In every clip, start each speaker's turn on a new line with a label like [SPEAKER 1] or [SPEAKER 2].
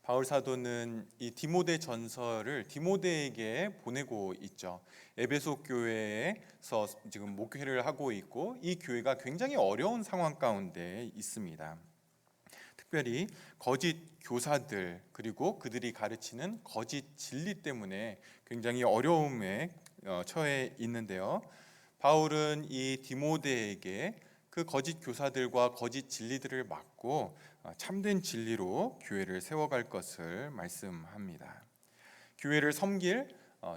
[SPEAKER 1] 바울 사도는 이 디모데 전서를 디모데에게 보내고 있죠. 에베소 교회에서 지금 목회를 하고 있고 이 교회가 굉장히 어려운 상황 가운데 있습니다. 특별히 거짓 교사들 그리고 그들이 가르치는 거짓 진리 때문에 굉장히 어려움에 처해 있는데요. 바울은 이 디모데에게 그 거짓 교사들과 거짓 진리들을 막고 참된 진리로 교회를 세워갈 것을 말씀합니다. 교회를 섬길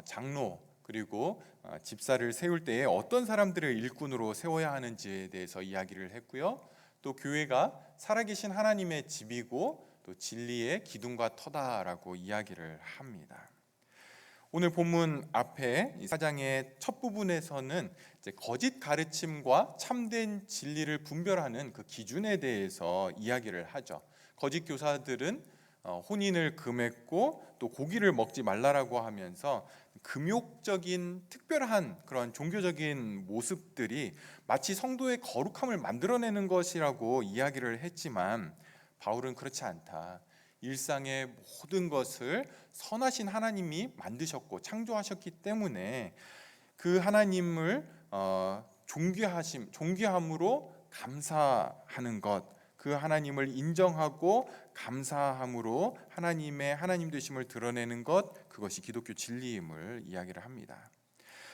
[SPEAKER 1] 장로 그리고 집사를 세울 때에 어떤 사람들을 일꾼으로 세워야 하는지에 대해서 이야기를 했고요. 또 교회가 살아계신 하나님의 집이고 또 진리의 기둥과 터다라고 이야기를 합니다. 오늘 본문 앞에 4장의 첫 부분에서는 이제 거짓 가르침과 참된 진리를 분별하는 그 기준에 대해서 이야기를 하죠. 거짓 교사들은 혼인을 금했고 또 고기를 먹지 말라라고 하면서 금욕적인 특별한 그런 종교적인 모습들이 마치 성도의 거룩함을 만들어내는 것이라고 이야기를 했지만 바울은 그렇지 않다. 일상의 모든 것을 선하신 하나님이 만드셨고 창조하셨기 때문에 그 하나님을 존귀함으로 감사하는 것, 그 하나님을 인정하고 감사함으로 하나님의 하나님 되심을 드러내는 것, 그것이 기독교 진리임을 이야기를 합니다.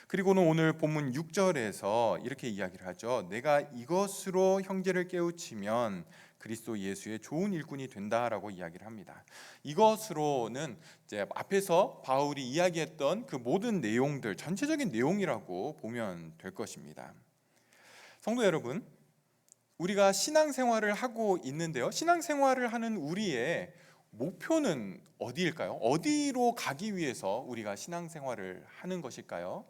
[SPEAKER 1] 그리고는 오늘 본문 6절에서 이렇게 이야기를 하죠. 내가 이것으로 형제를 깨우치면 그리스도 예수의 좋은 일꾼이 된다라고 이야기를 합니다. 이것으로는 이제 앞에서 바울이 이야기했던 그 모든 내용들, 전체적인 내용이라고 보면 될 것입니다. 성도 여러분, 우리가 신앙생활을 하고 있는데요. 신앙생활을 하는 우리의 목표는 어디일까요? 어디로 가기 위해서 우리가 신앙생활을 하는 것일까요?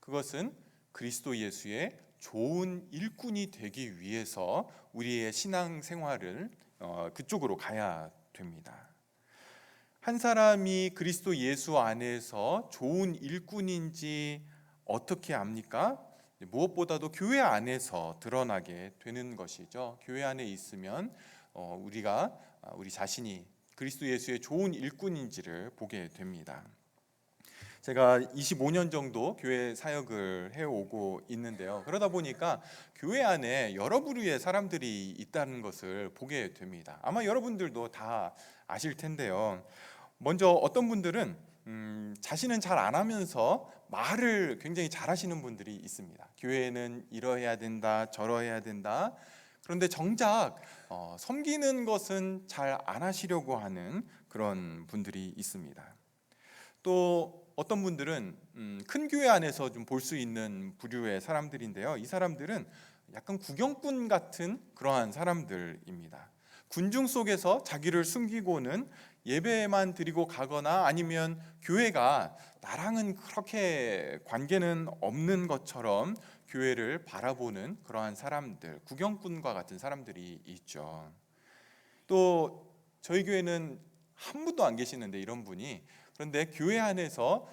[SPEAKER 1] 그것은 그리스도 예수의 좋은 일꾼이 되기 위해서 우리의 신앙생활을 그쪽으로 가야 됩니다. 한 사람이 그리스도 예수 안에서 좋은 일꾼인지 어떻게 압니까? 무엇보다도 교회 안에서 드러나게 되는 것이죠. 교회 안에 있으면 우리가 우리 자신이 그리스도 예수의 좋은 일꾼인지를 보게 됩니다. 제가 25년 정도 교회 사역을 해오고 있는데요. 그러다 보니까 교회 안에 여러 부류의 사람들이 있다는 것을 보게 됩니다. 아마 여러분들도 다 아실 텐데요. 먼저 어떤 분들은 자신은 잘 안 하면서 말을 굉장히 잘하시는 분들이 있습니다. 교회는 이러해야 된다, 저러해야 된다. 그런데 정작 섬기는 것은 잘 안 하시려고 하는 그런 분들이 있습니다. 또 어떤 분들은 큰 교회 안에서 좀 볼 수 있는 부류의 사람들인데요. 이 사람들은 약간 구경꾼 같은 그러한 사람들입니다. 군중 속에서 자기를 숨기고는 예배만 드리고 가거나 아니면 교회가 나랑은 그렇게 관계는 없는 것처럼 교회를 바라보는 그러한 사람들, 구경꾼과 같은 사람들이 있죠. 또 저희 교회는 한 분도 안 계시는데 이런 분이, 그런데 교회 안에서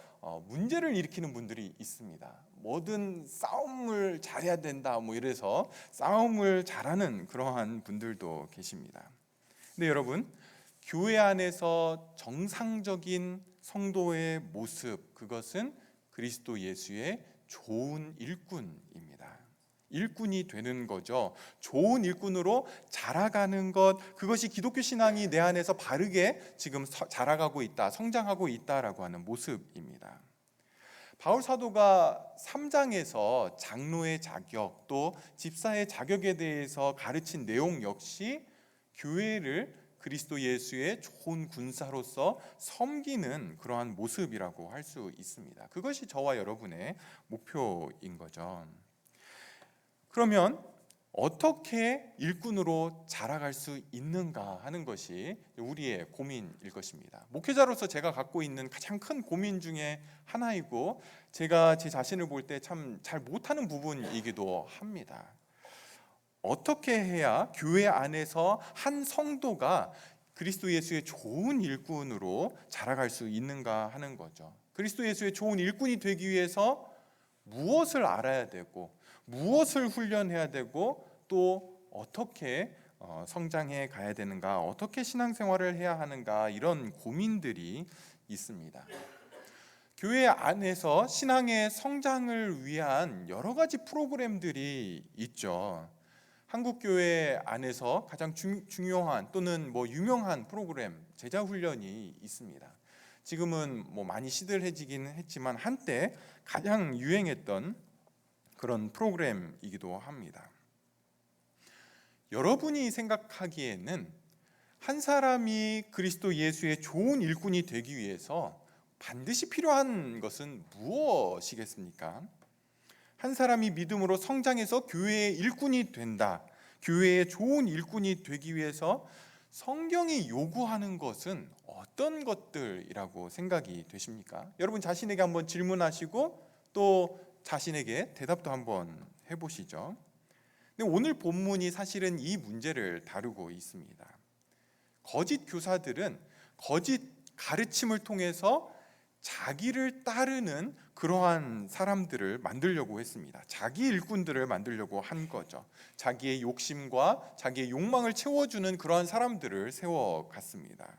[SPEAKER 1] 문제를 일으키는 분들이 있습니다. 뭐든 싸움을 잘해야 된다 뭐 이래서 싸움을 잘하는 그러한 분들도 계십니다. 근데 여러분, 교회 안에서 정상적인 성도의 모습, 그것은 그리스도 예수의 좋은 일꾼입니다. 일꾼이 되는 거죠. 좋은 일꾼으로 자라가는 것, 그것이 기독교 신앙이 내 안에서 바르게 지금 자라가고 있다, 성장하고 있다라고 하는 모습입니다. 바울 사도가 3장에서 장로의 자격 또 집사의 자격에 대해서 가르친 내용 역시 교회를 그리스도 예수의 좋은 군사로서 섬기는 그러한 모습이라고 할 수 있습니다. 그것이 저와 여러분의 목표인 거죠. 그러면 어떻게 일꾼으로 자라갈 수 있는가 하는 것이 우리의 고민일 것입니다. 목회자로서 제가 갖고 있는 가장 큰 고민 중에 하나이고, 제가 제 자신을 볼 때 참 잘 못하는 부분이기도 합니다. 어떻게 해야 교회 안에서 한 성도가 그리스도 예수의 좋은 일꾼으로 자라갈 수 있는가 하는 거죠. 그리스도 예수의 좋은 일꾼이 되기 위해서 무엇을 알아야 되고 무엇을 훈련해야 되고 또 어떻게 성장해 가야 되는가, 어떻게 신앙생활을 해야 하는가, 이런 고민들이 있습니다. 교회 안에서 신앙의 성장을 위한 여러 가지 프로그램들이 있죠. 한국 교회 안에서 가장 중요한 또는 유명한 프로그램, 제자 훈련이 있습니다. 지금은 많이 시들해지긴 했지만 한때 가장 유행했던 그런 프로그램이기도 합니다. 여러분이 생각하기에는 한 사람이 그리스도 예수의 좋은 일꾼이 되기 위해서 반드시 필요한 것은 무엇이겠습니까? 한 사람이 믿음으로 성장해서 교회의 일꾼이 된다, 교회의 좋은 일꾼이 되기 위해서 성경이 요구하는 것은 어떤 것들이라고 생각이 되십니까? 여러분 자신에게 한번 질문하시고 또 자신에게 대답도 한번 해보시죠. 근데 오늘 본문이 사실은 이 문제를 다루고 있습니다. 거짓 교사들은 거짓 가르침을 통해서 자기를 따르는 그러한 사람들을 만들려고 했습니다. 자기 일꾼들을 만들려고 한 거죠. 자기의 욕심과 자기의 욕망을 채워주는 그러한 사람들을 세워갔습니다.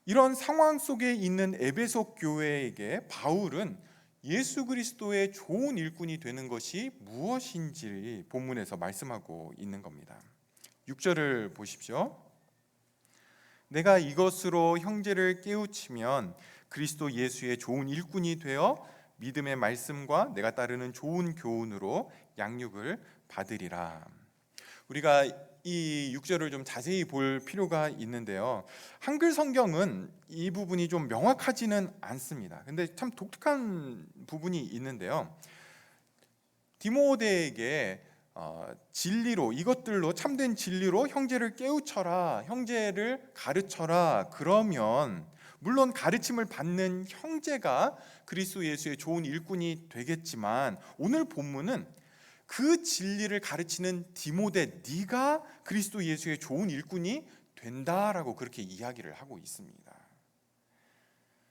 [SPEAKER 1] 이런 상황 속에 있는 에베소 교회에게 바울은 예수 그리스도의 좋은 일꾼이 되는 것이 무엇인지 본문에서 말씀하고 있는 겁니다. 6절을 보십시오. 내가 이것으로 형제를 깨우치면 그리스도 예수의 좋은 일꾼이 되어 믿음의 말씀과 내가 따르는 좋은 교훈으로 양육을 받으리라. 우리가 이 6절을 좀 자세히 볼 필요가 있는데요. 한글 성경은 이 부분이 좀 명확하지는 않습니다. 근데 참 독특한 부분이 있는데요. 디모데에게 진리로, 이것들로 참된 진리로 형제를 깨우쳐라, 형제를 가르쳐라. 그러면 물론 가르침을 받는 형제가 그리스도 예수의 좋은 일꾼이 되겠지만 오늘 본문은 그 진리를 가르치는 디모데, 네가 그리스도 예수의 좋은 일꾼이 된다라고 그렇게 이야기를 하고 있습니다.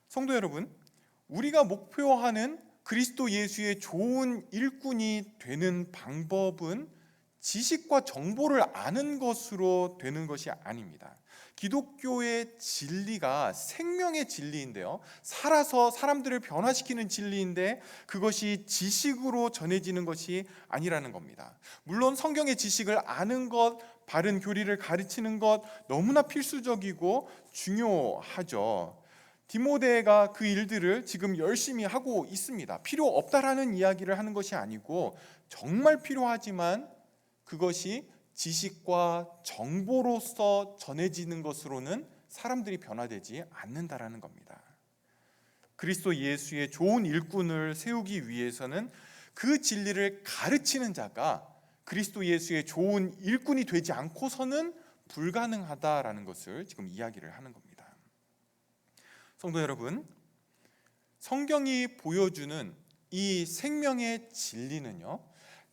[SPEAKER 1] 성도 여러분, 우리가 목표하는 그리스도 예수의 좋은 일꾼이 되는 방법은 지식과 정보를 아는 것으로 되는 것이 아닙니다. 기독교의 진리가 생명의 진리인데요, 살아서 사람들을 변화시키는 진리인데 그것이 지식으로 전해지는 것이 아니라는 겁니다. 물론 성경의 지식을 아는 것, 바른 교리를 가르치는 것 너무나 필수적이고 중요하죠. 디모데가 그 일들을 지금 열심히 하고 있습니다. 필요 없다라는 이야기를 하는 것이 아니고 정말 필요하지만 그것이 지식과 정보로서 전해지는 것으로는 사람들이 변화되지 않는다라는 겁니다. 그리스도 예수의 좋은 일꾼을 세우기 위해서는 그 진리를 가르치는 자가 그리스도 예수의 좋은 일꾼이 되지 않고서는 불가능하다라는 것을 지금 이야기를 하는 겁니다. 성도 여러분, 성경이 보여주는 이 생명의 진리는요,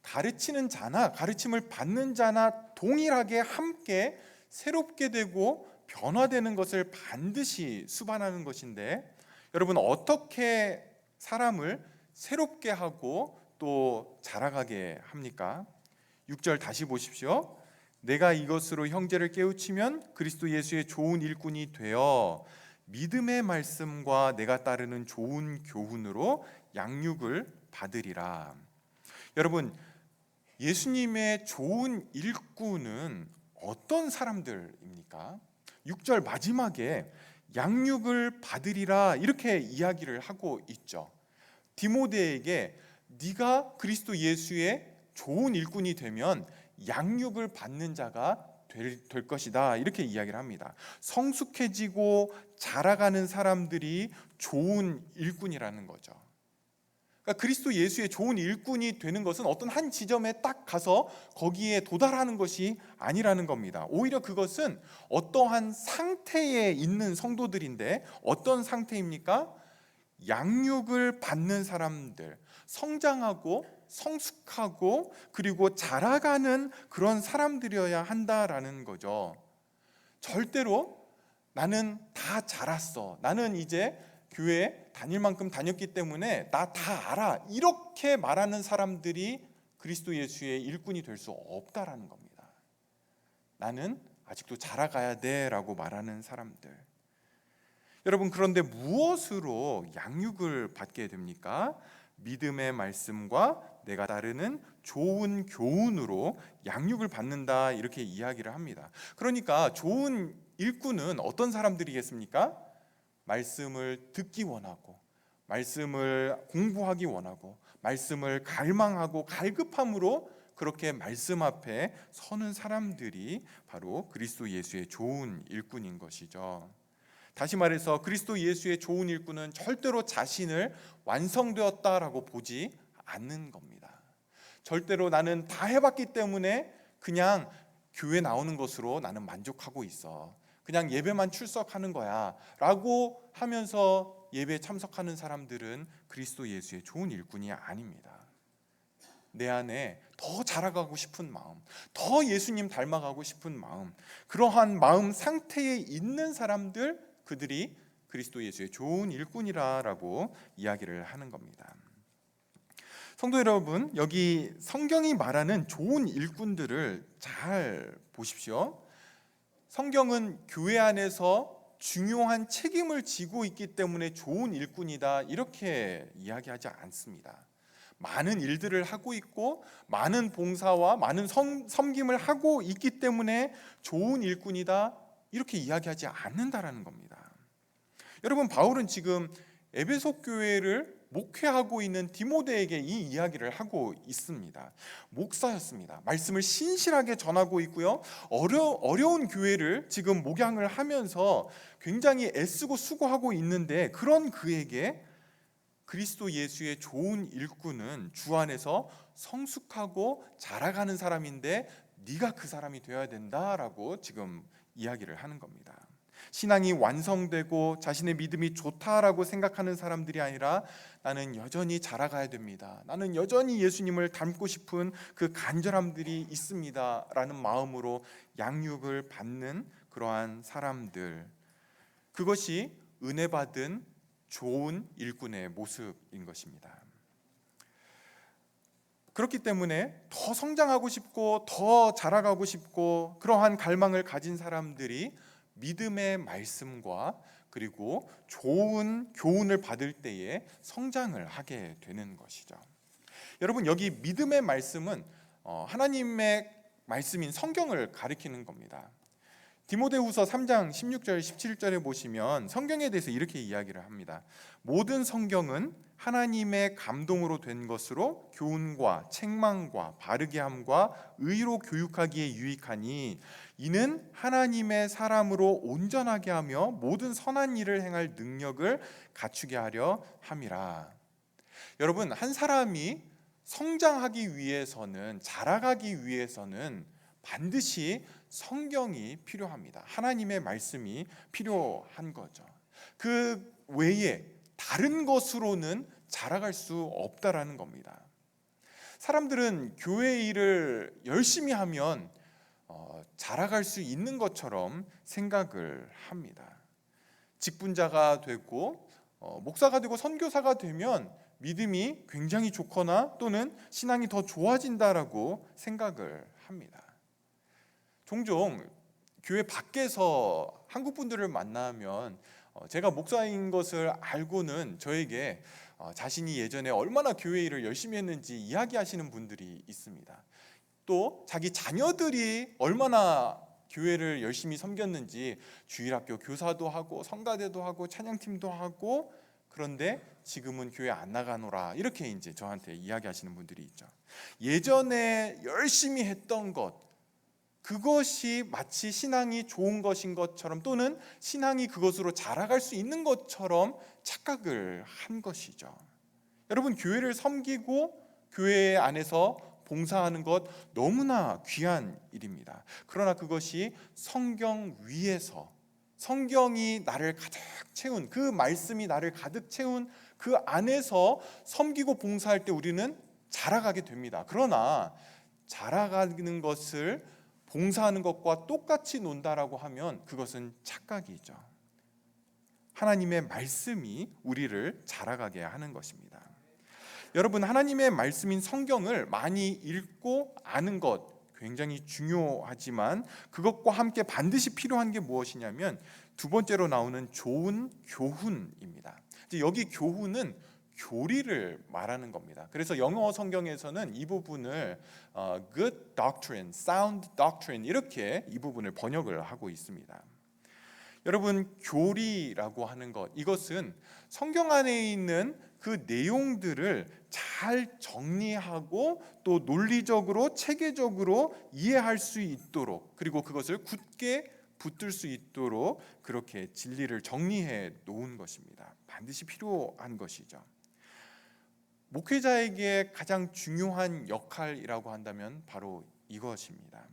[SPEAKER 1] 가르치는 자나 가르침을 받는 자나 동일하게 함께 새롭게 되고 변화되는 것을 반드시 수반하는 것인데, 여러분 어떻게 사람을 새롭게 하고 또 자라가게 합니까? 6절 다시 보십시오. 내가 이것으로 형제를 깨우치면 그리스도 예수의 좋은 일꾼이 되어 믿음의 말씀과 내가 따르는 좋은 교훈으로 양육을 받으리라. 여러분, 예수님의 좋은 일꾼은 어떤 사람들입니까? 6절 마지막에 양육을 받으리라 이렇게 이야기를 하고 있죠. 디모데에게 네가 그리스도 예수의 좋은 일꾼이 되면 양육을 받는 자가 될 것이다 이렇게 이야기를 합니다. 성숙해지고 자라가는 사람들이 좋은 일꾼이라는 거죠. 그러니까 그리스도 예수의 좋은 일꾼이 되는 것은 어떤 한 지점에 딱 가서 거기에 도달하는 것이 아니라는 겁니다. 오히려 그것은 어떠한 상태에 있는 성도들인데 어떤 상태입니까? 양육을 받는 사람들, 성장하고 성숙하고 그리고 자라가는 그런 사람들이어야 한다라는 거죠. 절대로 나는 다 자랐어, 나는 이제 교회 다닐 만큼 다녔기 때문에 나 다 알아, 이렇게 말하는 사람들이 그리스도 예수의 일꾼이 될 수 없다라는 겁니다. 나는 아직도 자라가야 돼라고 말하는 사람들. 여러분, 그런데 무엇으로 양육을 받게 됩니까? 믿음의 말씀과 내가 따르는 좋은 교훈으로 양육을 받는다, 이렇게 이야기를 합니다. 그러니까 좋은 일꾼은 어떤 사람들이겠습니까? 말씀을 듣기 원하고, 말씀을 공부하기 원하고, 말씀을 갈망하고 갈급함으로 그렇게 말씀 앞에 서는 사람들이 바로 그리스도 예수의 좋은 일꾼인 것이죠. 다시 말해서 그리스도 예수의 좋은 일꾼은 절대로 자신을 완성되었다라고 보지 않는 겁니다. 절대로 나는 다 해봤기 때문에 그냥 교회 나오는 것으로 나는 만족하고 있어, 그냥 예배만 출석하는 거야 라고 하면서 예배에 참석하는 사람들은 그리스도 예수의 좋은 일꾼이 아닙니다. 내 안에 더 자라가고 싶은 마음, 더 예수님 닮아가고 싶은 마음, 그러한 마음 상태에 있는 사람들, 그들이 그리스도 예수의 좋은 일꾼이라고 이야기를 하는 겁니다. 성도 여러분, 여기 성경이 말하는 좋은 일꾼들을 잘 보십시오. 성경은 교회 안에서 중요한 책임을 지고 있기 때문에 좋은 일꾼이다, 이렇게 이야기하지 않습니다. 많은 일들을 하고 있고 많은 봉사와 많은 섬김을 하고 있기 때문에 좋은 일꾼이다, 이렇게 이야기하지 않는다라는 겁니다. 여러분, 바울은 지금 에베소 교회를 목회하고 있는 디모데에게 이 이야기를 하고 있습니다. 목사였습니다. 말씀을 신실하게 전하고 있고요, 어려운 교회를 지금 목양을 하면서 굉장히 애쓰고 수고하고 있는데, 그런 그에게 그리스도 예수의 좋은 일꾼은 주 안에서 성숙하고 자라가는 사람인데 네가 그 사람이 되어야 된다라고 지금 이야기를 하는 겁니다. 신앙이 완성되고 자신의 믿음이 좋다라고 생각하는 사람들이 아니라 나는 여전히 자라가야 됩니다, 나는 여전히 예수님을 닮고 싶은 그 간절함들이 있습니다 라는 마음으로 양육을 받는 그러한 사람들, 그것이 은혜 받은 좋은 일꾼의 모습인 것입니다. 그렇기 때문에 더 성장하고 싶고 더 자라가고 싶고 그러한 갈망을 가진 사람들이 믿음의 말씀과 그리고 좋은 교훈을 받을 때에 성장을 하게 되는 것이죠. 여러분, 여기 믿음의 말씀은 하나님의 말씀인 성경을 가리키는 겁니다. 디모데후서 3장 16절 17절에 보시면 성경에 대해서 이렇게 이야기를 합니다. 모든 성경은 하나님의 감동으로 된 것으로 교훈과 책망과 바르게 함과 의로 교육하기에 유익하니 이는 하나님의 사람으로 온전하게 하며 모든 선한 일을 행할 능력을 갖추게 하려 함이라. 여러분, 한 사람이 성장하기 위해서는, 자라가기 위해서는 반드시 성경이 필요합니다. 하나님의 말씀이 필요한 거죠. 그 외에 다른 것으로는 자라갈 수 없다라는 겁니다. 사람들은 교회 일을 열심히 하면 자라갈 수 있는 것처럼 생각을 합니다. 직분자가 되고 목사가 되고 선교사가 되면 믿음이 굉장히 좋거나 또는 신앙이 더 좋아진다라고 생각을 합니다. 종종 교회 밖에서 한국 분들을 만나면 제가 목사인 것을 알고는 저에게 자신이 예전에 얼마나 교회 일을 열심히 했는지 이야기하시는 분들이 있습니다. 또 자기 자녀들이 얼마나 교회를 열심히 섬겼는지 주일학교 교사도 하고 성가대도 하고 찬양팀도 하고, 그런데 지금은 교회 안 나가노라, 이렇게 이제 저한테 이야기하시는 분들이 있죠. 예전에 열심히 했던 것, 그것이 마치 신앙이 좋은 것인 것처럼 또는 신앙이 그것으로 자라갈 수 있는 것처럼 착각을 한 것이죠. 여러분, 교회를 섬기고 교회 안에서 봉사하는 것 너무나 귀한 일입니다. 그러나 그것이 성경 위에서, 성경이 나를 가득 채운, 그 말씀이 나를 가득 채운 그 안에서 섬기고 봉사할 때 우리는 자라가게 됩니다. 그러나 자라가는 것을 봉사하는 것과 똑같이 논다라고 하면 그것은 착각이죠. 하나님의 말씀이 우리를 자라가게 하는 것입니다. 여러분, 하나님의 말씀인 성경을 많이 읽고 아는 것 굉장히 중요하지만 그것과 함께 반드시 필요한 게 무엇이냐면 두 번째로 나오는 좋은 교훈입니다. 이제 여기 교훈은 교리를 말하는 겁니다. 그래서 영어 성경에서는 이 부분을 good doctrine, sound doctrine 이렇게 이 부분을 번역을 하고 있습니다. 여러분, 교리라고 하는 것, 이것은 성경 안에 있는 그 내용들을 잘 정리하고 또 논리적으로 체계적으로 이해할 수 있도록, 그리고 그것을 굳게 붙들 수 있도록 그렇게 진리를 정리해 놓은 것입니다. 반드시 필요한 것이죠. 목회자에게 가장 중요한 역할이라고 한다면 바로 이것입니다.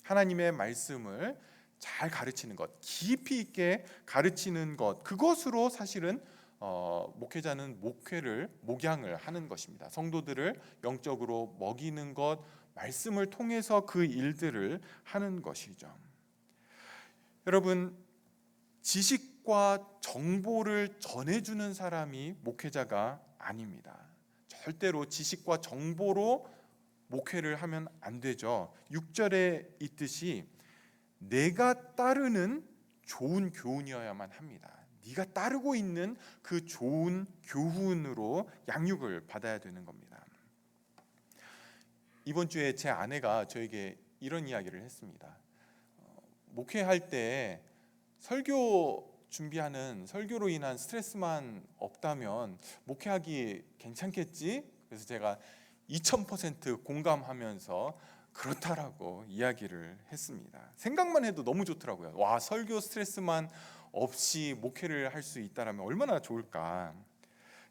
[SPEAKER 1] 하나님의 말씀을 잘 가르치는 것, 깊이 있게 가르치는 것, 그것으로 사실은 목회자는 목양을 하는 것입니다. 성도들을 영적으로 먹이는 것, 말씀을 통해서 그 일들을 하는 것이죠. 여러분, 지식과 정보를 전해주는 사람이 목회자가 아닙니다. 절대로 지식과 정보로 목회를 하면 안 되죠. 6절에 있듯이 내가 따르는 좋은 교훈이어야만 합니다. 네가 따르고 있는 그 좋은 교훈으로 양육을 받아야 되는 겁니다. 이번 주에 제 아내가 저에게 이런 이야기를 했습니다. 목회할 때 설교 준비하는 설교로 인한 스트레스만 없다면 목회하기 괜찮겠지? 그래서 제가 2000% 공감하면서 그렇다라고 이야기를 했습니다. 생각만 해도 너무 좋더라고요. 와, 설교 스트레스만 없이 목회를 할 수 있다라면 얼마나 좋을까.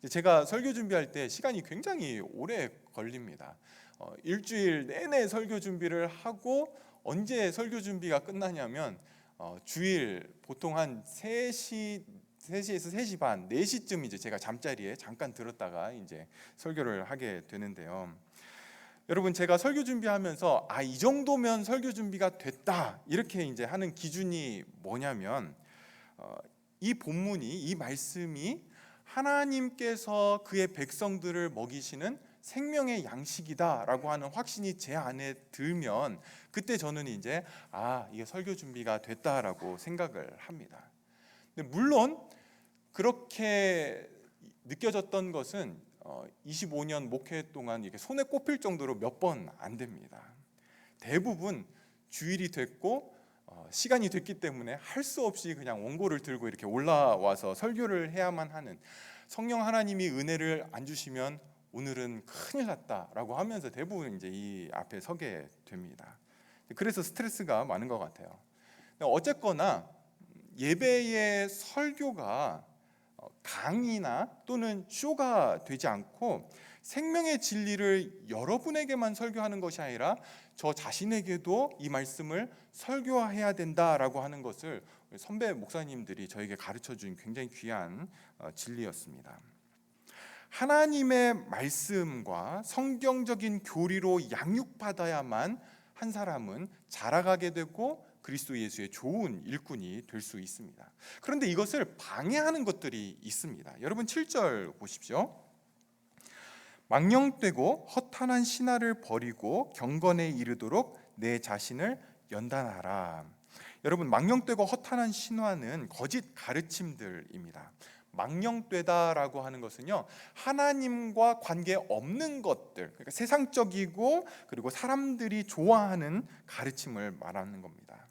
[SPEAKER 1] 제가 설교 준비할 때 시간이 굉장히 오래 걸립니다. 일주일 내내 설교 준비를 하고 언제 설교 준비가 끝나냐면 주일 보통 한 3시에서 3시 반, 4시쯤 이제 제가 잠자리에 잠깐 들었다가 이제 설교를 하게 되는데요. 여러분, 제가 설교 준비하면서 이 정도면 설교 준비가 됐다 이렇게 이제 하는 기준이 뭐냐면 이 본문이, 이 말씀이 하나님께서 그의 백성들을 먹이시는 생명의 양식이다라고 하는 확신이 제 안에 들면 그때 저는 이제 이게 설교 준비가 됐다라고 생각을 합니다. 근데 물론 그렇게 느껴졌던 것은 25년 목회 동안 이렇게 손에 꼽힐 정도로 몇 번 안 됩니다. 대부분 주일이 됐고 시간이 됐기 때문에 할 수 없이 그냥 원고를 들고 이렇게 올라와서 설교를 해야만 하는, 성령 하나님이 은혜를 안 주시면 오늘은 큰일 났다라고 하면서 대부분 이제 이 앞에 서게 됩니다. 그래서 스트레스가 많은 것 같아요. 어쨌거나 예배의 설교가 강의나 또는 쇼가 되지 않고 생명의 진리를 여러분에게만 설교하는 것이 아니라 저 자신에게도 이 말씀을 설교해야 된다라고 하는 것을 선배 목사님들이 저에게 가르쳐준 굉장히 귀한 진리였습니다. 하나님의 말씀과 성경적인 교리로 양육받아야만 한 사람은 자라가게 되고 그리스도 예수의 좋은 일꾼이 될 수 있습니다. 그런데 이것을 방해하는 것들이 있습니다. 여러분 7절 보십시오. 망령되고 허탄한 신화를 버리고 경건에 이르도록 내 자신을 연단하라. 여러분, 망령되고 허탄한 신화는 거짓 가르침들입니다. 망령되다라고 하는 것은요, 하나님과 관계 없는 것들, 그러니까 세상적이고 그리고 사람들이 좋아하는 가르침을 말하는 겁니다.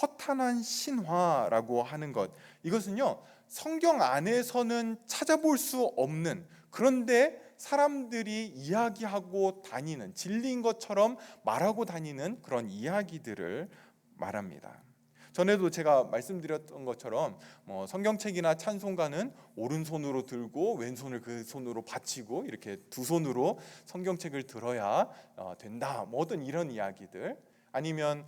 [SPEAKER 1] 허탄한 신화라고 하는 것, 이것은요 성경 안에서는 찾아볼 수 없는, 그런데 사람들이 이야기하고 다니는, 진리인 것처럼 말하고 다니는 그런 이야기들을 말합니다. 전에도 제가 말씀드렸던 것처럼 성경책이나 찬송가는 오른손으로 들고 왼손을 그 손으로 받치고 이렇게 두 손으로 성경책을 들어야 된다, 어떤 이런 이야기들, 아니면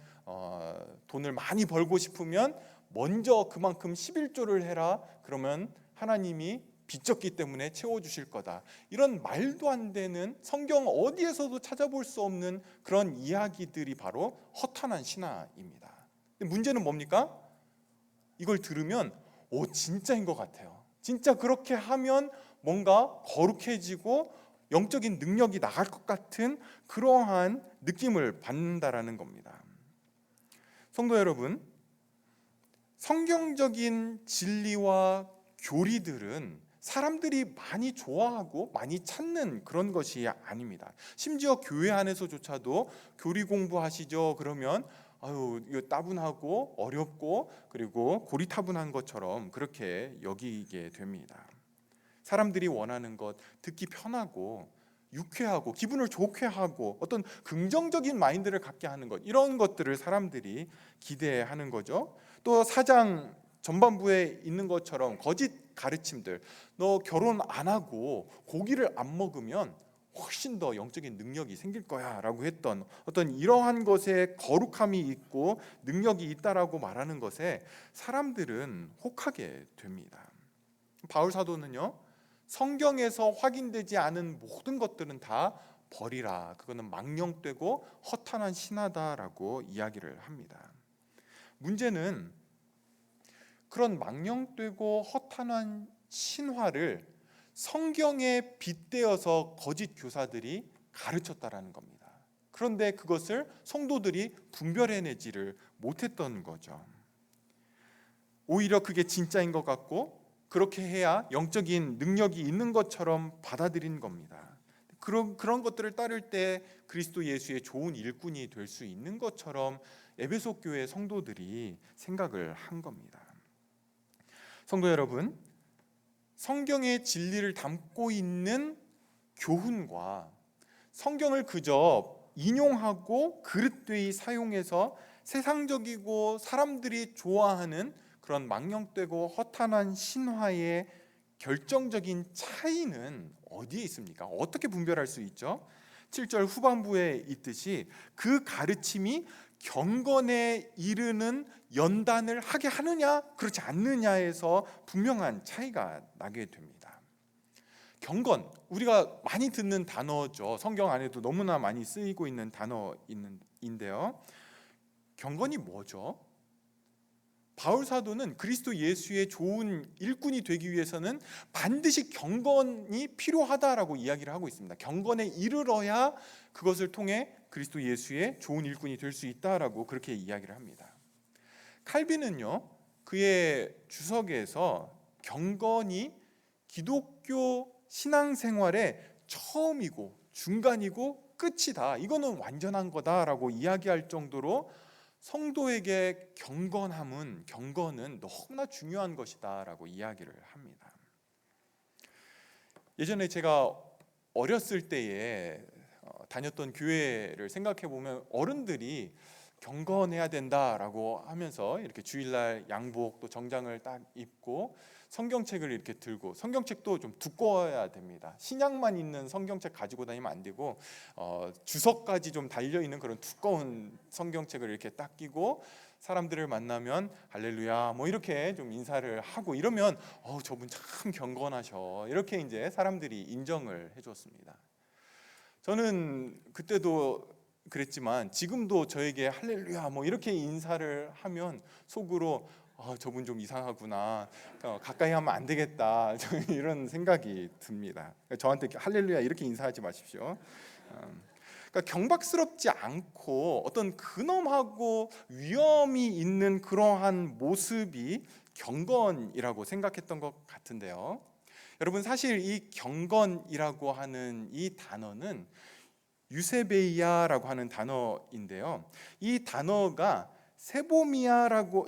[SPEAKER 1] 돈을 많이 벌고 싶으면 먼저 그만큼 11조를 해라, 그러면 하나님이 빚졌기 때문에 채워주실 거다, 이런 말도 안 되는, 성경 어디에서도 찾아볼 수 없는 그런 이야기들이 바로 허탄한 신화입니다. 근데 문제는 뭡니까? 이걸 들으면 진짜인 것 같아요. 진짜 그렇게 하면 뭔가 거룩해지고 영적인 능력이 나갈 것 같은 그러한 느낌을 받는다라는 겁니다. 성도 여러분, 성경적인 진리와 교리들은 사람들이 많이 좋아하고 많이 찾는 그런 것이 아닙니다. 심지어 교회 안에서조차도 교리 공부하시죠 그러면 아유 이거 따분하고 어렵고 그리고 고리타분한 것처럼 그렇게 여기게 됩니다. 사람들이 원하는 것, 듣기 편하고 유쾌하고 기분을 좋게 하고 어떤 긍정적인 마인드를 갖게 하는 것, 이런 것들을 사람들이 기대하는 거죠. 또 사장 전반부에 있는 것처럼 거짓 가르침들, 너 결혼 안 하고 고기를 안 먹으면 훨씬 더 영적인 능력이 생길 거야 라고 했던 어떤 이러한 것에 거룩함이 있고 능력이 있다라고 말하는 것에 사람들은 혹하게 됩니다. 바울 사도는요, 성경에서 확인되지 않은 모든 것들은 다 버리라, 그거는 망령되고 허탄한 신화다라고 이야기를 합니다. 문제는 그런 망령되고 허탄한 신화를 성경에 빗대어서 거짓 교사들이 가르쳤다라는 겁니다. 그런데 그것을 성도들이 분별해내지를 못했던 거죠. 오히려 그게 진짜인 것 같고 그렇게 해야 영적인 능력이 있는 것처럼 받아들인 겁니다. 그런 것들을 따를 때 그리스도 예수의 좋은 일꾼이 될 수 있는 것처럼 에베소 교회 성도들이 생각을 한 겁니다. 성도 여러분, 성경의 진리를 담고 있는 교훈과 성경을 그저 인용하고 그릇되이 사용해서 세상적이고 사람들이 좋아하는 그런 망령되고 허탄한 신화의 결정적인 차이는 어디에 있습니까? 어떻게 분별할 수 있죠? 7절 후반부에 있듯이 그 가르침이 경건에 이르는 연단을 하게 하느냐 그렇지 않느냐에서 분명한 차이가 나게 됩니다. 경건, 우리가 많이 듣는 단어죠. 성경 안에도 너무나 많이 쓰이고 있는 단어인데요. 경건이 뭐죠? 바울 사도는 그리스도 예수의 좋은 일꾼이 되기 위해서는 반드시 경건이 필요하다라고 이야기를 하고 있습니다. 경건에 이르러야 그것을 통해 그리스도 예수의 좋은 일꾼이 될 수 있다라고 그렇게 이야기를 합니다. 칼빈은요, 그의 주석에서 경건이 기독교 신앙생활의 처음이고 중간이고 끝이다, 이거는 완전한 거다라고 이야기할 정도로 성도에게 경건은 너무나 중요한 것이다라고 이야기를 합니다. 예전에 제가 어렸을 때에 다녔던 교회를 생각해 보면 어른들이 경건해야 된다라고 하면서 이렇게 주일날 양복 또 정장을 딱 입고 성경책을 이렇게 들고, 성경책도 좀 두꺼워야 됩니다. 신약만 있는 성경책 가지고 다니면 안 되고 주석까지 좀 달려 있는 그런 두꺼운 성경책을 이렇게 딱 끼고 사람들을 만나면 할렐루야 뭐 이렇게 좀 인사를 하고 이러면 저분 참 경건하셔, 이렇게 이제 사람들이 인정을 해줬습니다. 저는 그때도 그랬지만 지금도 저에게 할렐루야 뭐 이렇게 인사를 하면 속으로 저분 좀 이상하구나, 가까이 하면 안 되겠다, 이런 생각이 듭니다. 저한테 할렐루야 이렇게 인사하지 마십시오. 그러니까 경박스럽지 않고 어떤 근엄하고 위엄이 있는 그러한 모습이 경건이라고 생각했던 것 같은데요. 여러분, 사실 이 경건이라고 하는 이 단어는 유세베이아라고 하는 단어인데요. 이 단어가 세보마이라고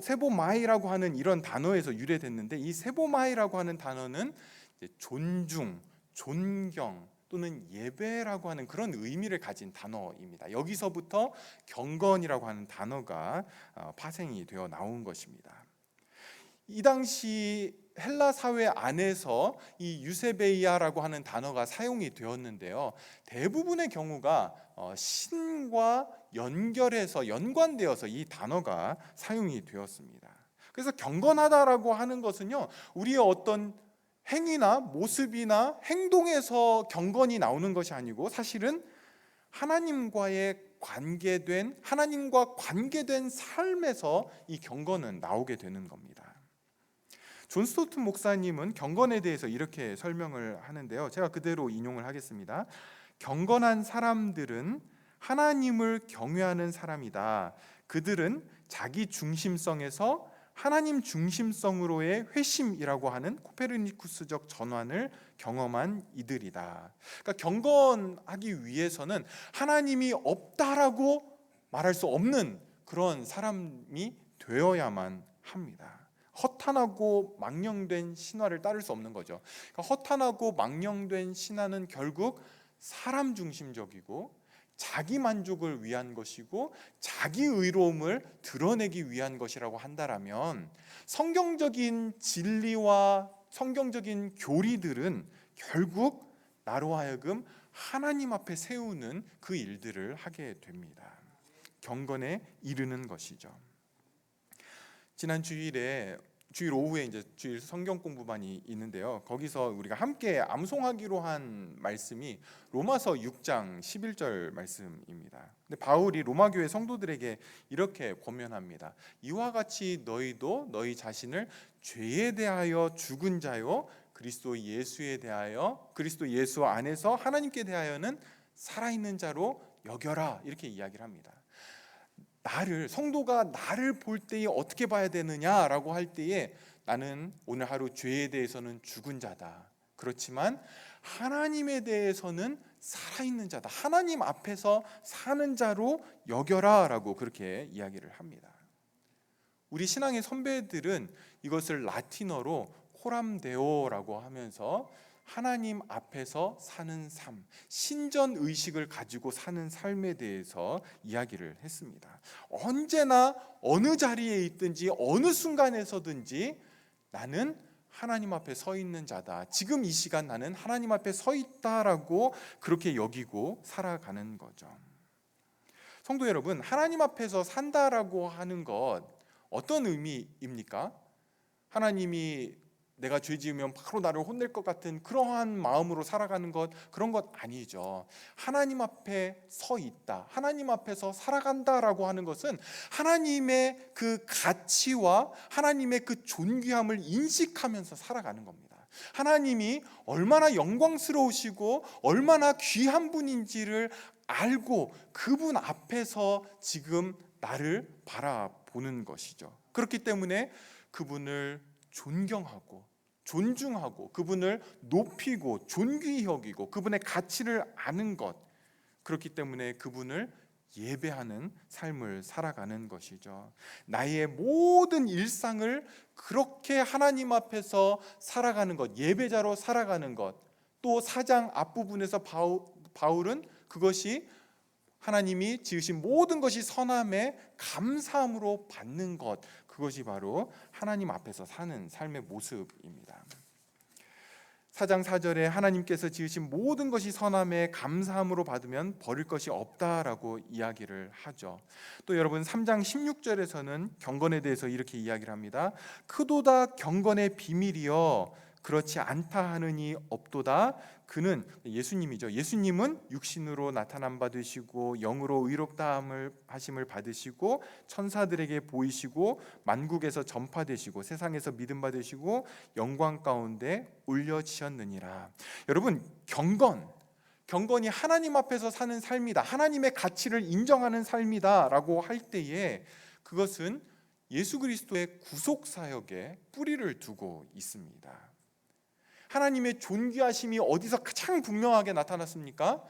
[SPEAKER 1] 하는 이런 단어에서 유래됐는데, 이 세보마이라고 하는 단어는 존중, 존경 또는 예배라고 하는 그런 의미를 가진 단어입니다. 여기서부터 경건이라고 하는 단어가 파생이 되어 나온 것입니다. 이 당시 헬라 사회 안에서 이 유세베이아라고 하는 단어가 사용이 되었는데요, 대부분의 경우가 신과 연관되어서 이 단어가 사용이 되었습니다. 그래서 경건하다라고 하는 것은요, 우리의 어떤 행위나 모습이나 행동에서 경건이 나오는 것이 아니고 사실은 하나님과 관계된 삶에서 이 경건은 나오게 되는 겁니다. 존 스토튼 목사님은 경건에 대해서 이렇게 설명을 하는데요, 제가 그대로 인용을 하겠습니다. 경건한 사람들은 하나님을 경외하는 사람이다. 그들은 자기 중심성에서 하나님 중심성으로의 회심이라고 하는 코페르니쿠스적 전환을 경험한 이들이다. 그러니까 경건하기 위해서는 하나님이 없다라고 말할 수 없는 그런 사람이 되어야만 합니다. 허탄하고 망령된 신화를 따를 수 없는 거죠. 그러니까 허탄하고 망령된 신화는 결국 사람 중심적이고 자기 만족을 위한 것이고 자기 의로움을 드러내기 위한 것이라고 한다라면, 성경적인 진리와 성경적인 교리들은 결국 나로 하여금 하나님 앞에 세우는 그 일들을 하게 됩니다. 경건에 이르는 것이죠. 지난 주일 오후에 이제 주일 성경 공부반이 있는데요. 거기서 우리가 함께 암송하기로 한 말씀이 로마서 6장 11절 말씀입니다. 근데 바울이 로마 교회 성도들에게 이렇게 권면합니다. 이와 같이 너희도 너희 자신을 죄에 대하여 죽은 자요 그리스도 예수 안에서 하나님께 대하여는 살아있는 자로 여겨라, 이렇게 이야기를 합니다. 성도가 나를 볼 때에 어떻게 봐야 되느냐라고 할 때에, 나는 오늘 하루 죄에 대해서는 죽은 자다. 그렇지만 하나님에 대해서는 살아있는 자다. 하나님 앞에서 사는 자로 여겨라라고 그렇게 이야기를 합니다. 우리 신앙의 선배들은 이것을 라틴어로 코람데오라고 하면서 하나님 앞에서 사는 삶, 신전 의식을 가지고 사는 삶에 대해서 이야기를 했습니다. 언제나 어느 자리에 있든지 어느 순간에서든지 나는 하나님 앞에 서 있는 자다. 지금 이 시간 나는 하나님 앞에 서 있다라고 그렇게 여기고 살아가는 거죠. 성도 여러분, 하나님 앞에서 산다라고 하는 것 어떤 의미입니까? 하나님이 내가 죄 지으면 바로 나를 혼낼 것 같은 그러한 마음으로 살아가는 것, 그런 것 아니죠. 하나님 앞에 서 있다, 하나님 앞에서 살아간다라고 하는 것은 하나님의 그 가치와 하나님의 그 존귀함을 인식하면서 살아가는 겁니다. 하나님이 얼마나 영광스러우시고 얼마나 귀한 분인지를 알고 그분 앞에서 지금 나를 바라보는 것이죠. 그렇기 때문에 그분을 존경하고 존중하고 그분을 높이고 존귀히 여기고 그분의 가치를 아는 것, 그렇기 때문에 그분을 예배하는 삶을 살아가는 것이죠. 나의 모든 일상을 그렇게 하나님 앞에서 살아가는 것, 예배자로 살아가는 것. 또 4장 앞부분에서 바울은 그것이 하나님이 지으신 모든 것이 선함에 감사함으로 받는 것, 그것이 바로 하나님 앞에서 사는 삶의 모습입니다. 4장 4절에 하나님께서 지으신 모든 것이 선함에 감사함으로 받으면 버릴 것이 없다라고 이야기를 하죠. 또 여러분 3장 16절에서는 경건에 대해서 이렇게 이야기를 합니다. 크도다 경건의 비밀이여 그렇지 않다 하느니 없도다. 그는 예수님이죠. 예수님은 육신으로 나타남 받으시고 영으로 의롭다 하심을 받으시고 천사들에게 보이시고 만국에서 전파되시고 세상에서 믿음 받으시고 영광 가운데 올려지셨느니라. 여러분, 경건이 하나님 앞에서 사는 삶이다, 하나님의 가치를 인정하는 삶이다라고 할 때에 그것은 예수 그리스도의 구속 사역에 뿌리를 두고 있습니다. 하나님의 존귀하심이 어디서 가장 분명하게 나타났습니까?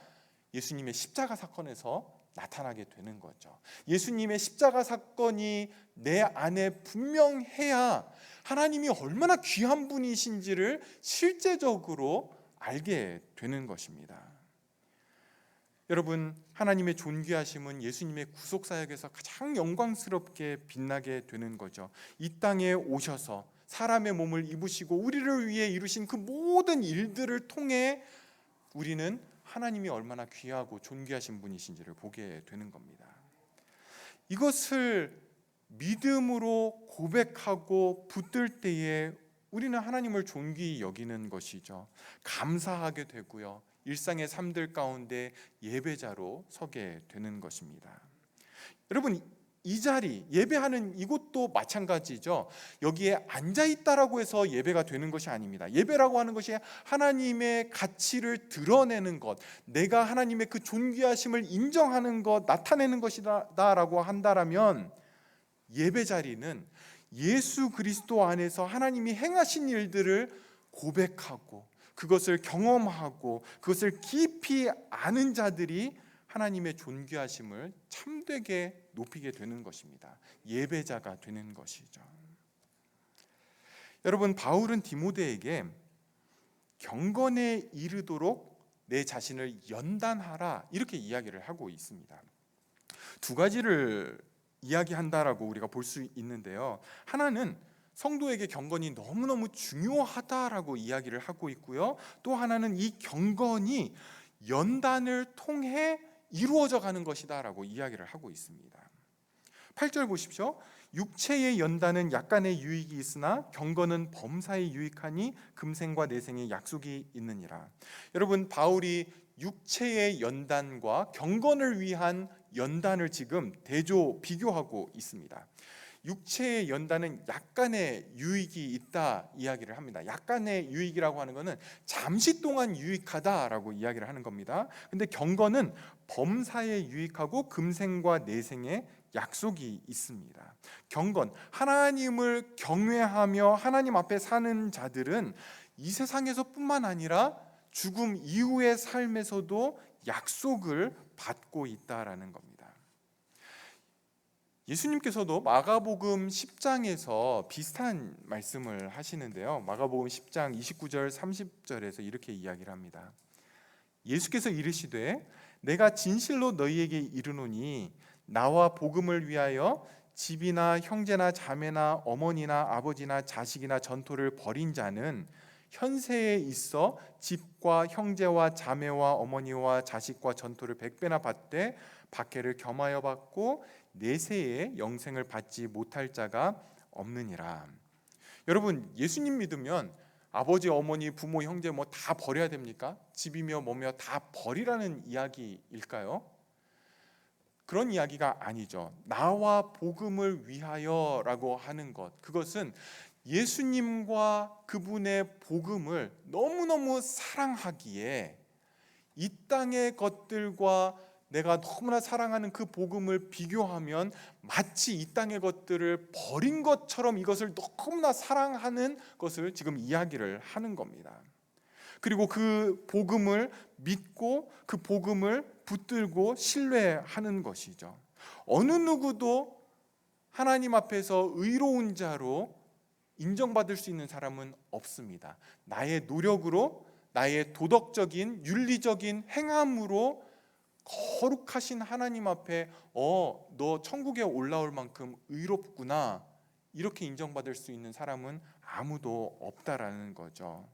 [SPEAKER 1] 예수님의 십자가 사건에서 나타나게 되는 거죠. 예수님의 십자가 사건이 내 안에 분명해야 하나님이 얼마나 귀한 분이신지를 실제적으로 알게 되는 것입니다. 여러분, 하나님의 존귀하심은 예수님의 구속사역에서 가장 영광스럽게 빛나게 되는 거죠. 이 땅에 오셔서 사람의 몸을 입으시고 우리를 위해 이루신 그 모든 일들을 통해 우리는 하나님이 얼마나 귀하고 존귀하신 분이신지를 보게 되는 겁니다. 이것을 믿음으로 고백하고 붙들 때에 우리는 하나님을 존귀히 여기는 것이죠. 감사하게 되고요, 일상의 삶들 가운데 예배자로 서게 되는 것입니다. 여러분, 이 자리, 예배하는 이곳도 마찬가지죠. 여기에 앉아 있다라고 해서 예배가 되는 것이 아닙니다. 예배라고 하는 것이 하나님의 가치를 드러내는 것, 내가 하나님의 그 존귀하심을 인정하는 것, 나타내는 것이다라고 한다라면, 예배 자리는 예수 그리스도 안에서 하나님이 행하신 일들을 고백하고 그것을 경험하고 그것을 깊이 아는 자들이 하나님의 존귀하심을 참되게 높이게 되는 것입니다. 예배자가 되는 것이죠. 여러분, 바울은 디모데에게 경건에 이르도록 내 자신을 연단하라, 이렇게 이야기를 하고 있습니다. 두 가지를 이야기한다라고 우리가 볼 수 있는데요. 하나는 성도에게 경건이 너무너무 중요하다라고 이야기를 하고 있고요. 또 하나는 이 경건이 연단을 통해 이루어져 가는 것이다라고 이야기를 하고 있습니다. 8절 보십시오. 육체의 연단은 약간의 유익이 있으나 경건은 범사에 유익하니 금생과 내생의 약속이 있느니라. 여러분, 바울이 육체의 연단과 경건을 위한 연단을 지금 비교하고 있습니다. 육체의 연단은 약간의 유익이 있다 이야기를 합니다. 약간의 유익이라고 하는 것은 잠시 동안 유익하다라고 이야기를 하는 겁니다. 근데 경건은 범사에 유익하고 금생과 내생에 약속이 있습니다. 경건, 하나님을 경외하며 하나님 앞에 사는 자들은 이 세상에서뿐만 아니라 죽음 이후의 삶에서도 약속을 받고 있다라는 겁니다. 예수님께서도 마가복음 10장에서 비슷한 말씀을 하시는데요. 마가복음 10장 29절 30절에서 이렇게 이야기를 합니다. 예수께서 이르시되 내가 진실로 너희에게 이르노니 나와 복음을 위하여 집이나 형제나 자매나 어머니나 아버지나 자식이나 전토를 벌인 자는 현세에 있어 집과 형제와 자매와 어머니와 자식과 전토를 100배나 받되 박해를 겸하여 받고 내세에 영생을 받지 못할 자가 없느니라. 여러분, 예수님 믿으면 아버지, 어머니, 부모, 형제 뭐 다 버려야 됩니까? 집이며 뭐며 다 버리라는 이야기일까요? 그런 이야기가 아니죠. 나와 복음을 위하여라고 하는 것, 그것은 예수님과 그분의 복음을 너무너무 사랑하기에 이 땅의 것들과 내가 너무나 사랑하는 그 복음을 비교하면 마치 이 땅의 것들을 버린 것처럼 이것을 너무나 사랑하는 것을 지금 이야기를 하는 겁니다. 그리고 그 복음을 믿고 그 복음을 붙들고 신뢰하는 것이죠. 어느 누구도 하나님 앞에서 의로운 자로 인정받을 수 있는 사람은 없습니다. 나의 노력으로, 나의 도덕적인 윤리적인 행함으로 거룩하신 하나님 앞에 너 천국에 올라올 만큼 의롭구나, 이렇게 인정받을 수 있는 사람은 아무도 없다라는 거죠.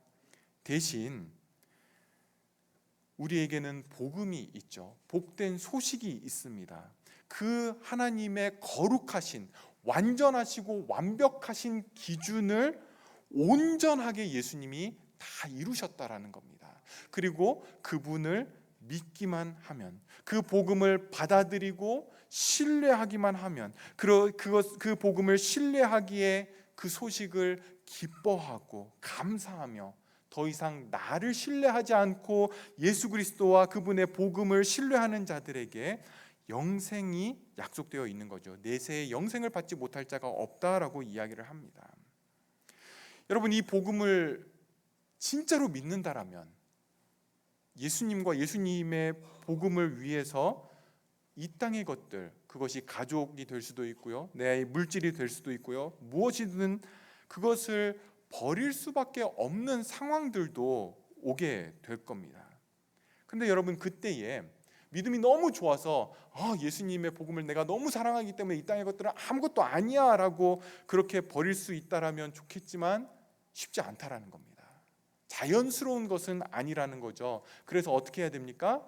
[SPEAKER 1] 대신 우리에게는 복음이 있죠. 복된 소식이 있습니다. 그 하나님의 거룩하신, 완전하시고 완벽하신 기준을 온전하게 예수님이 다 이루셨다라는 겁니다. 그리고 그분을 믿기만 하면, 그 복음을 받아들이고 신뢰하기만 하면, 그 복음을 신뢰하기에 그 소식을 기뻐하고 감사하며 더 이상 나를 신뢰하지 않고 예수 그리스도와 그분의 복음을 신뢰하는 자들에게 영생이 약속되어 있는 거죠. 내세에 영생을 받지 못할 자가 없다라고 이야기를 합니다. 여러분, 이 복음을 진짜로 믿는다라면 예수님과 예수님의 복음을 위해서 이 땅의 것들, 그것이 가족이 될 수도 있고요, 내 물질이 될 수도 있고요, 무엇이든 그것을 버릴 수밖에 없는 상황들도 오게 될 겁니다. 근데 여러분, 그때에 믿음이 너무 좋아서 예수님의 복음을 내가 너무 사랑하기 때문에 이 땅의 것들은 아무것도 아니야 라고 그렇게 버릴 수 있다라면 좋겠지만 쉽지 않다라는 겁니다. 자연스러운 것은 아니라는 거죠. 그래서 어떻게 해야 됩니까?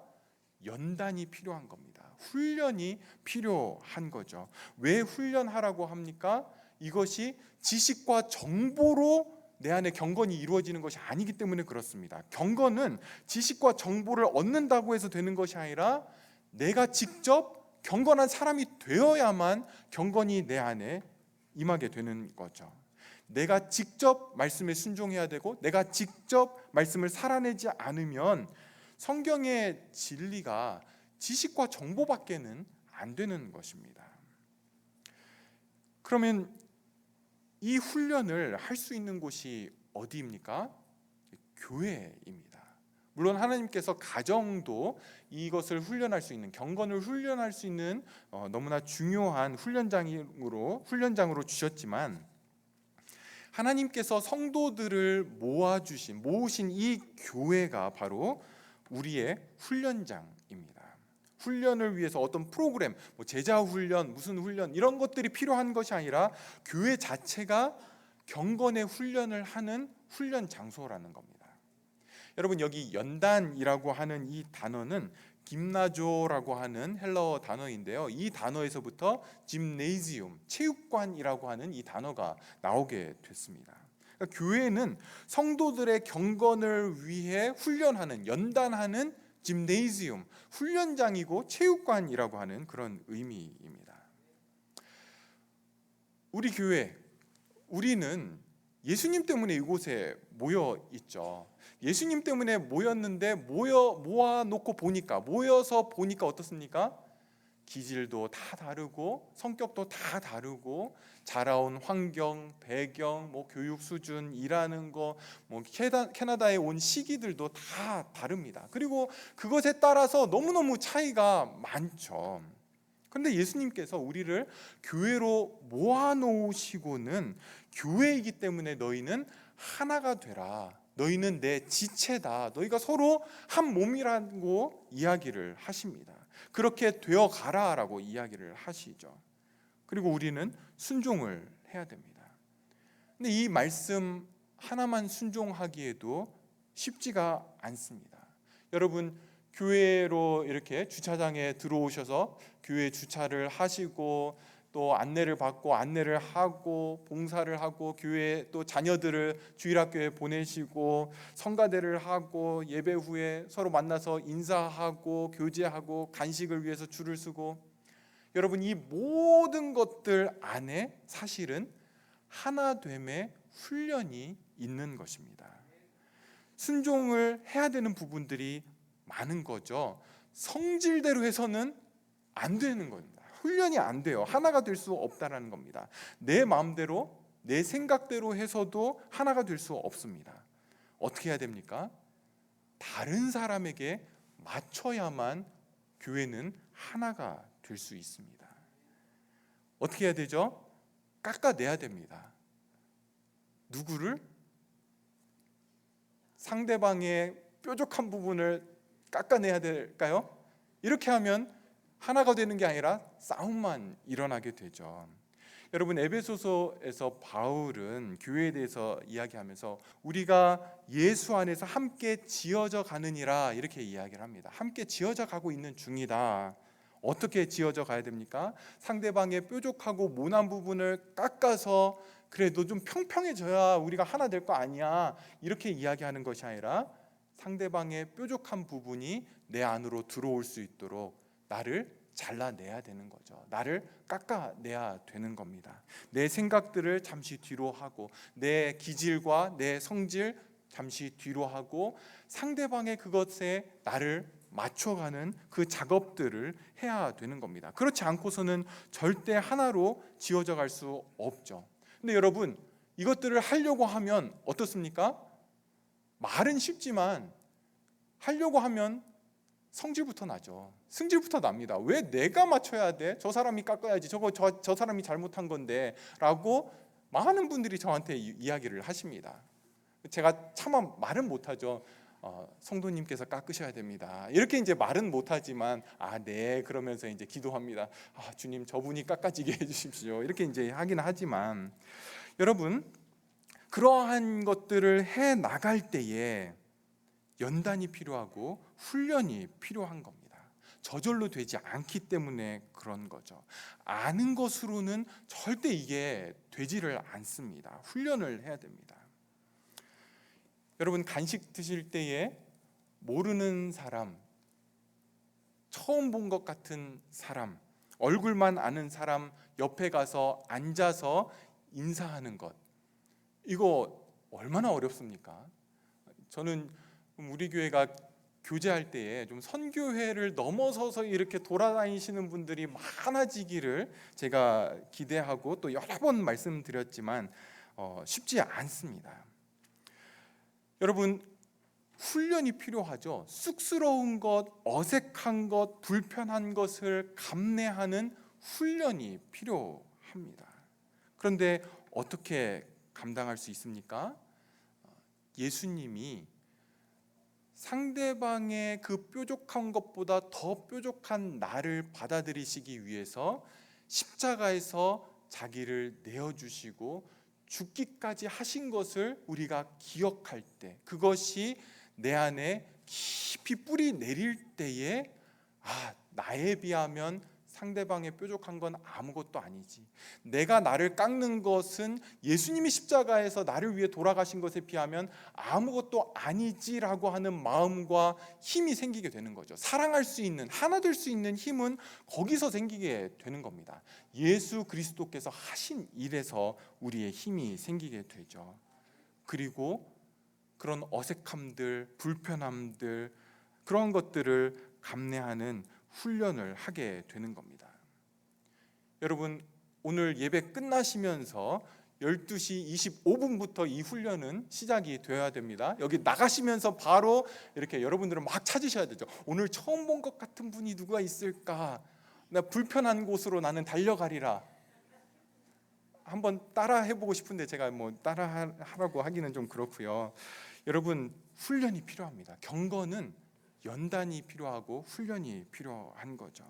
[SPEAKER 1] 연단이 필요한 겁니다. 훈련이 필요한 거죠. 왜 훈련하라고 합니까? 이것이 지식과 정보로 내 안에 경건이 이루어지는 것이 아니기 때문에 그렇습니다. 경건은 지식과 정보를 얻는다고 해서 되는 것이 아니라 내가 직접 경건한 사람이 되어야만 경건이 내 안에 임하게 되는 거죠. 내가 직접 말씀에 순종해야 되고 내가 직접 말씀을 살아내지 않으면 성경의 진리가 지식과 정보밖에는 안 되는 것입니다. 그러면 이 훈련을 할 수 있는 곳이 어디입니까? 교회입니다. 물론 하나님께서 가정도 이것을 훈련할 수 있는, 경건을 훈련할 수 있는 너무나 중요한 훈련장으로 주셨지만, 하나님께서 성도들을 모으신 이 교회가 바로 우리의 훈련장입니다. 훈련을 위해서 어떤 프로그램, 제자 훈련, 무슨 훈련 이런 것들이 필요한 것이 아니라 교회 자체가 경건의 훈련을 하는 훈련 장소라는 겁니다. 여러분, 여기 연단이라고 하는 이 단어는 김나조라고 하는 헬라어 단어인데요. 이 단어에서부터 짐네이지움, 체육관이라고 하는 이 단어가 나오게 됐습니다. 그러니까 교회는 성도들의 경건을 위해 훈련하는, 연단하는 짐네이지움, 훈련장이고 체육관이라고 하는 그런 의미입니다. 우리 교회, 우리는 예수님 때문에 이곳에 모여 있죠. 예수님 때문에 모였는데 모여서 보니까 어떻습니까? 기질도 다 다르고 성격도 다 다르고 자라온 환경, 배경, 교육 수준, 일하는 거, 캐나다에 온 시기들도 다 다릅니다. 그리고 그것에 따라서 너무너무 차이가 많죠. 그런데 예수님께서 우리를 교회로 모아놓으시고는 교회이기 때문에 너희는 하나가 되라. 너희는 내 지체다. 너희가 서로 한 몸이라고 이야기를 하십니다. 그렇게 되어 가라라고 이야기를 하시죠. 그리고 우리는 순종을 해야 됩니다. 근데 이 말씀 하나만 순종하기에도 쉽지가 않습니다. 여러분, 교회로 이렇게 주차장에 들어오셔서 교회 주차를 하시고 또 안내를 받고 안내를 하고 봉사를 하고 교회 또 자녀들을 주일학교에 보내시고 성가대를 하고 예배 후에 서로 만나서 인사하고 교제하고 간식을 위해서 줄을 서고, 여러분, 이 모든 것들 안에 사실은 하나됨의 훈련이 있는 것입니다. 순종을 해야 되는 부분들이 많은 거죠. 성질대로 해서는 안 되는 겁니다. 훈련이 안 돼요. 하나가 될 수 없다라는 겁니다. 내 마음대로, 내 생각대로 해서도 하나가 될 수 없습니다. 어떻게 해야 됩니까? 다른 사람에게 맞춰야만 교회는 하나가 될 수 있습니다. 어떻게 해야 되죠? 깎아내야 됩니다. 누구를? 상대방의 뾰족한 부분을 깎아내야 될까요? 이렇게 하면 하나가 되는 게 아니라 싸움만 일어나게 되죠. 여러분, 에베소서에서 바울은 교회에 대해서 이야기하면서 우리가 예수 안에서 함께 지어져 가느니라 이렇게 이야기를 합니다. 함께 지어져 가고 있는 중이다. 어떻게 지어져 가야 됩니까? 상대방의 뾰족하고 모난 부분을 깎아서 그래 너 좀 평평해져야 우리가 하나 될 거 아니야 이렇게 이야기하는 것이 아니라 상대방의 뾰족한 부분이 내 안으로 들어올 수 있도록 나를 잘라내야 되는 거죠. 나를 깎아내야 되는 겁니다. 내 생각들을 잠시 뒤로 하고 내 기질과 내 성질 잠시 뒤로 하고 상대방의 그것에 나를 맞춰가는 그 작업들을 해야 되는 겁니다. 그렇지 않고서는 절대 하나로 지어져 갈 수 없죠. 근데 여러분, 이것들을 하려고 하면 어떻습니까? 말은 쉽지만 하려고 하면 성질부터 나죠. 승질부터 납니다. 왜 내가 맞춰야 돼? 저 사람이 깎아야지. 저 사람이 잘못한 건데 라고 많은 분들이 저한테 이야기를 하십니다. 제가 차마 말은 못하죠. 성도님께서 깎으셔야 됩니다. 이렇게 이제 말은 못하지만 네 그러면서 이제 기도합니다. 주님, 저분이 깎아지게 해주십시오. 이렇게 이제 하긴 하지만 여러분, 그러한 것들을 해 나갈 때에 연단이 필요하고 훈련이 필요한 겁니다. 저절로 되지 않기 때문에 그런 거죠. 아는 것으로는 절대 이게 되지를 않습니다. 훈련을 해야 됩니다. 여러분, 간식 드실 때에 모르는 사람, 처음 본 것 같은 사람, 얼굴만 아는 사람 옆에 가서 앉아서 인사하는 것, 이거 얼마나 어렵습니까? 저는 우리 교회가 교제할 때에 좀 선교회를 넘어서서 이렇게 돌아다니시는 분들이 많아지기를 제가 기대하고 또 여러 번 말씀드렸지만 쉽지 않습니다. 여러분, 훈련이 필요하죠. 쑥스러운 것, 어색한 것, 불편한 것을 감내하는 훈련이 필요합니다. 그런데 어떻게 감당할 수 있습니까? 예수님이 상대방의 그 뾰족한 것보다 더 뾰족한 나를 받아들이시기 위해서 십자가에서 자기를 내어주시고 죽기까지 하신 것을 우리가 기억할 때, 그것이 내 안에 깊이 뿌리 내릴 때에 나에 비하면 상대방의 뾰족한 건 아무것도 아니지, 내가 나를 깎는 것은 예수님이 십자가에서 나를 위해 돌아가신 것에 비하면 아무것도 아니지라고 하는 마음과 힘이 생기게 되는 거죠. 사랑할 수 있는, 하나 될 수 있는 힘은 거기서 생기게 되는 겁니다. 예수 그리스도께서 하신 일에서 우리의 힘이 생기게 되죠. 그리고 그런 어색함들, 불편함들, 그런 것들을 감내하는 훈련을 하게 되는 겁니다. 여러분, 오늘 예배 끝나시면서 12시 25분부터 이 훈련은 시작이 되어야 됩니다. 여기 나가시면서 바로 이렇게 여러분들은 막 찾으셔야 되죠. 오늘 처음 본 것 같은 분이 누가 있을까? 나 불편한 곳으로 나는 달려가리라. 한번 따라 해보고 싶은데 제가 따라 하라고 하기는 좀 그렇고요. 여러분, 훈련이 필요합니다. 경건은 연단이 필요하고 훈련이 필요한 거죠.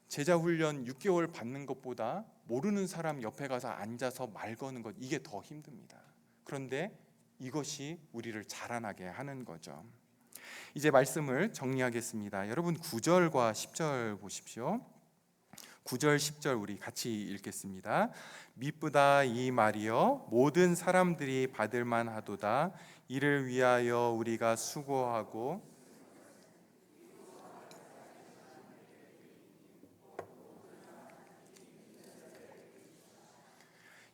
[SPEAKER 1] 제자 훈련 6개월 받는 것보다 모르는 사람 옆에 가서 앉아서 말 거는 것, 이게 더 힘듭니다. 그런데 이것이 우리를 자라나게 하는 거죠. 이제 말씀을 정리하겠습니다. 여러분, 9절과 10절 보십시오. 9절 10절 우리 같이 읽겠습니다. 미쁘다 이 말이여 모든 사람들이 받을 만하도다. 이를 위하여 우리가 수고하고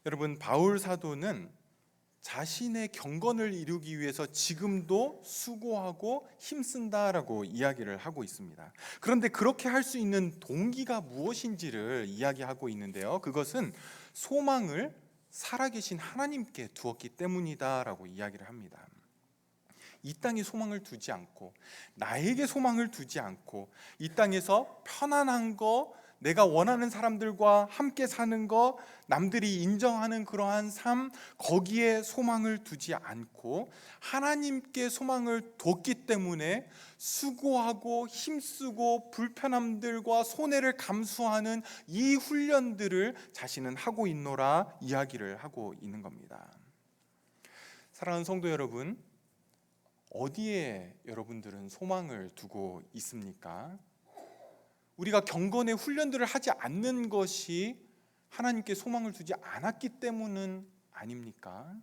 [SPEAKER 1] 여러분, 바울 사도는 자신의 경건을 이루기 위해서 지금도 수고하고 힘쓴다라고 이야기를 하고 있습니다. 그런데 그렇게 할 수 있는 동기가 무엇인지를 이야기하고 있는데요, 그것은 소망을 살아계신 하나님께 두었기 때문이다라고 이야기를 합니다. 이 땅에 소망을 두지 않고, 나에게 소망을 두지 않고, 이 땅에서 편안한 거, 내가 원하는 사람들과 함께 사는 거, 남들이 인정하는 그러한 삶, 거기에 소망을 두지 않고 하나님께 소망을 뒀기 때문에 수고하고 힘쓰고 불편함들과 손해를 감수하는 이 훈련들을 자신은 하고 있노라 이야기를 하고 있는 겁니다. 사랑하는 성도 여러분, 어디에 여러분들은 소망을 두고 있습니까? 우리가 경건의 훈련들을 하지 않는 것이 하나님께 소망을 두지 않았기 때문은 아닙니까?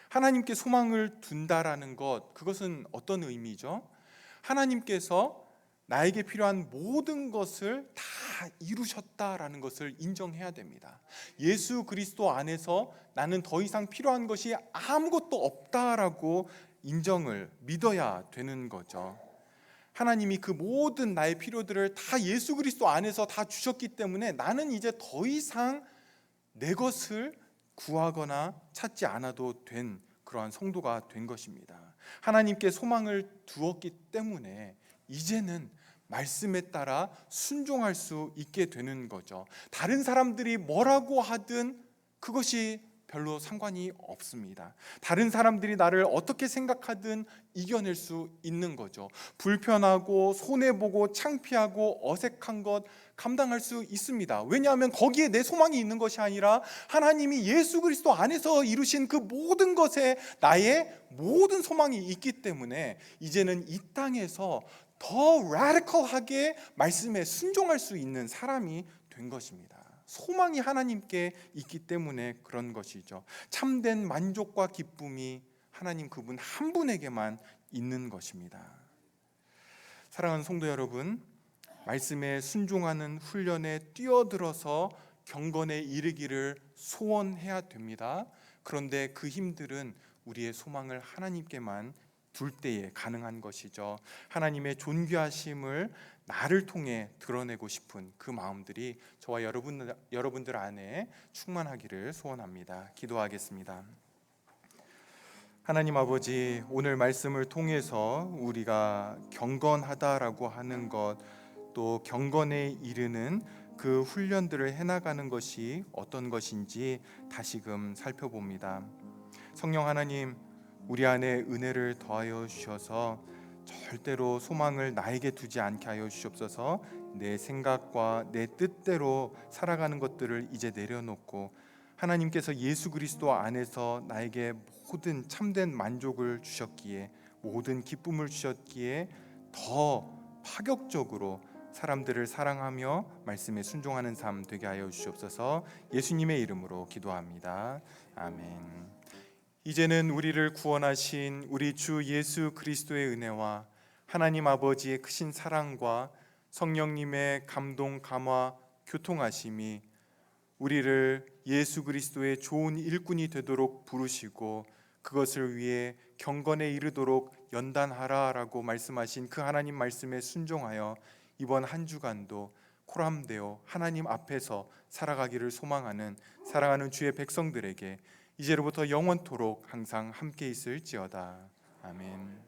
[SPEAKER 1] 하나님께 소망을 둔다라는 것, 그것은 어떤 의미죠? 하나님께서 나에게 필요한 모든 것을 다 이루셨다라는 것을 인정해야 됩니다. 예수 그리스도 안에서 나는 더 이상 필요한 것이 아무것도 없다라고 인정을 믿어야 되는 거죠. 하나님이 그 모든 나의 필요들을 다 예수 그리스도 안에서 다 주셨기 때문에 나는 이제 더 이상 내 것을 구하거나 찾지 않아도 된 그러한 성도가 된 것입니다. 하나님께 소망을 두었기 때문에 이제는 말씀에 따라 순종할 수 있게 되는 거죠. 다른 사람들이 뭐라고 하든 그것이 별로 상관이 없습니다. 다른 사람들이 나를 어떻게 생각하든 이겨낼 수 있는 거죠. 불편하고 손해보고 창피하고 어색한 것 감당할 수 있습니다. 왜냐하면 거기에 내 소망이 있는 것이 아니라 하나님이 예수 그리스도 안에서 이루신 그 모든 것에 나의 모든 소망이 있기 때문에 이제는 이 땅에서 더 라디컬하게 말씀에 순종할 수 있는 사람이 된 것입니다. 소망이 하나님께 있기 때문에 그런 것이죠. 참된 만족과 기쁨이 하나님 그분 한 분에게만 있는 것입니다. 사랑하는 성도 여러분, 말씀에 순종하는 훈련에 뛰어들어서 경건에 이르기를 소원해야 됩니다. 그런데 그 힘들은 우리의 소망을 하나님께만 둘 때에 가능한 것이죠. 하나님의 존귀하심을 나를 통해 드러내고 싶은 그 마음들이 저와 여러분들 안에 충만하기를 소원합니다. 기도하겠습니다. 하나님 아버지, 오늘 말씀을 통해서 우리가 경건하다라고 하는 것, 또 경건에 이르는 그 훈련들을 해나가는 것이 어떤 것인지 다시금 살펴봅니다. 성령 하나님, 우리 안에 은혜를 더하여 주셔서 절대로 소망을 나에게 두지 않게 하여 주시옵소서. 내 생각과 내 뜻대로 살아가는 것들을 이제 내려놓고 하나님께서 예수 그리스도 안에서 나에게 모든 참된 만족을 주셨기에, 모든 기쁨을 주셨기에 더 파격적으로 사람들을 사랑하며 말씀에 순종하는 삶 되게 하여 주시옵소서. 예수님의 이름으로 기도합니다. 아멘. 이제는 우리를 구원하신 우리 주 예수 그리스도의 은혜와 하나님 아버지의 크신 사랑과 성령님의 감동, 감화, 교통하심이 우리를 예수 그리스도의 좋은 일꾼이 되도록 부르시고 그것을 위해 경건에 이르도록 연단하라라고 말씀하신 그 하나님 말씀에 순종하여 이번 한 주간도 코람되어 하나님 앞에서 살아가기를 소망하는 사랑하는 주의 백성들에게 이제로부터 영원토록 항상 함께 있을지어다. 아멘.